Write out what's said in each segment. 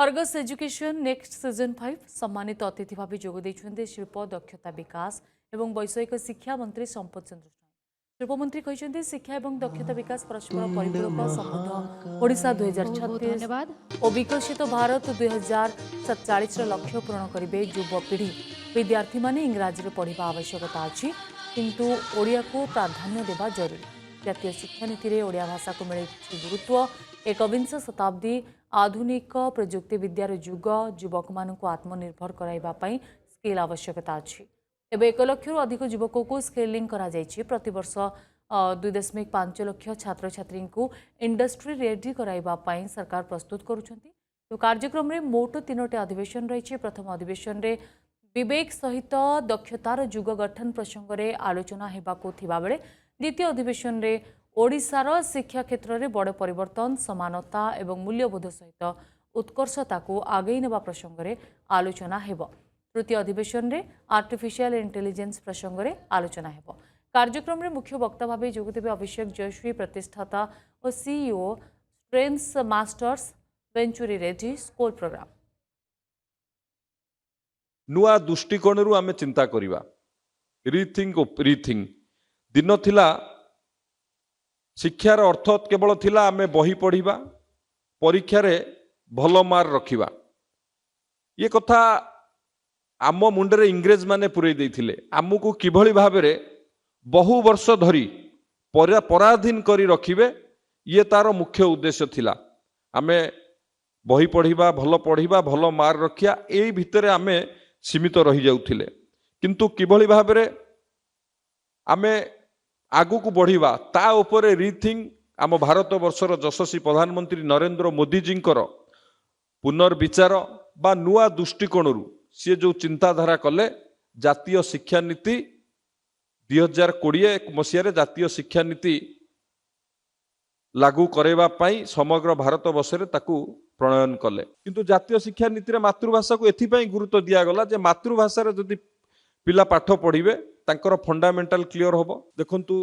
Argus education next season 5 सम्मानित अतिथि भाव जोगदे शिल्प दक्षता विकास एवं वैषयिक शिक्षा मंत्री संपत चंद्र शिल्पमंत्री कहते शिक्षा और दक्षता विकास परस्पर परिपूरक समृद्ध ओडिशा 2036 धन्यवाद और विकसित भारत 2047 लक्ष्य पूरण करेंगे युवपीढ़ी विद्यार्थी माने इंग्राजी पढ़ा आवश्यकता अच्छी किंतु ओडिया को प्राधान्य देवा जरूरी। जातीय शिक्षा नीति में ओडिया भाषा को मिले गुरुत्व एकविंश शताब्दी आधुनिक प्रजुक्ति विद्यार जुग युवक मान आत्मनिर्भर कराइबापई स्किल आवश्यकता अच्छी। एवं 1 लाख अधिक युवक को स्केलिंग प्रतिवर्ष 2.5 लाख छात्र छात्री को इंडस्ट्री रेडी कराइबापई सरकार प्रस्तुत करुछंती। तो कार्यक्रम में मोट 3टी अधिवेशन रही। प्रथम अधिवेशन रे विवेक सहित दक्षतार जुग गठन प्रसंग में आलोचना हेबाकु थिबा बेले द्वितीय अधिवेशन रे ओडिशार शिक्षा क्षेत्र में बड़ परिवर्तन समानता एवं मूल्यबोध सहित उत्कर्षता को आगे नेबा प्रसंग में आलोचना हेब। तृतीय अधिवेशन में आर्टिफिशियल इंटेलिजेंस प्रसंग में आलोचना हेब। कार्यक्रम में मुख्य वक्ता भाव जोगदेवे अभिषेक जयश्री प्रतिष्ठाता और CEO strengths masters venturi Reddy school program. नुआ दृष्टिकोण आम चिंता करवा रीथिंग दिन थिला शिक्षार अर्थ केवल थिला आमे बही पढ़ा परीक्षा रे भल मार्क रखिबा। ये कथा आम मुंडरे इंग्रेज माने पुरई देइथिले आमको किभली भाबरे बहु वर्ष धरी पराधीन करी रखिबे ये तार मुख्य उद्देश्य थिला। आमे बही पढ़ा भल मार्क रखिया एई भितरे आमे सीमित रही जाउथिले किंतु किभली भाबरे आमे आगु को बढ़िबा ता उपरे रीथिंग आम भारत वर्षर यशस्वी प्रधानमंत्री नरेंद्र मोदी जींकर पुनर्विचार बा नुआ दृष्टिकोण सी जो चिंताधारा कले जातीय शिक्षा नीति 2020 मसीह जातीय शिक्षा नीति लागू करैबा पई समग्र भारत वर्षरे ताकू प्रणयन कले किंतु जातीय शिक्षा नीति रे मातृभाषा को एथिपई गुरुत्व दिया गला जे मातृभाषा रे जदि पिला पाठ पढ़िबे तांकर फंडामेंटाल क्लियर होबो। देखंतु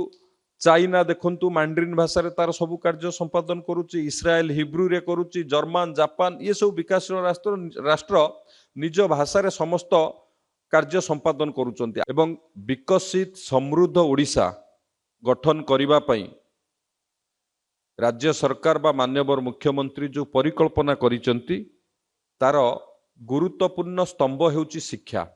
चाइना देखंतु मैंड्रिन भाषा रे तार सब कार्य संपादन करूची इस्राएल हिब्रू रे करूची जर्मन जापान ये सब विकासशील राष्ट्र निज भाषा रे समस्त कार्य संपादन करूचंती एवं विकसित समृद्ध ओडिशा गठन करिबा पई राज्य सरकार बा मान्यवर मुख्यमंत्री जो परिकल्पना करिचंती तार गुरुत्वपूर्ण स्तंभ हेउची शिक्षा।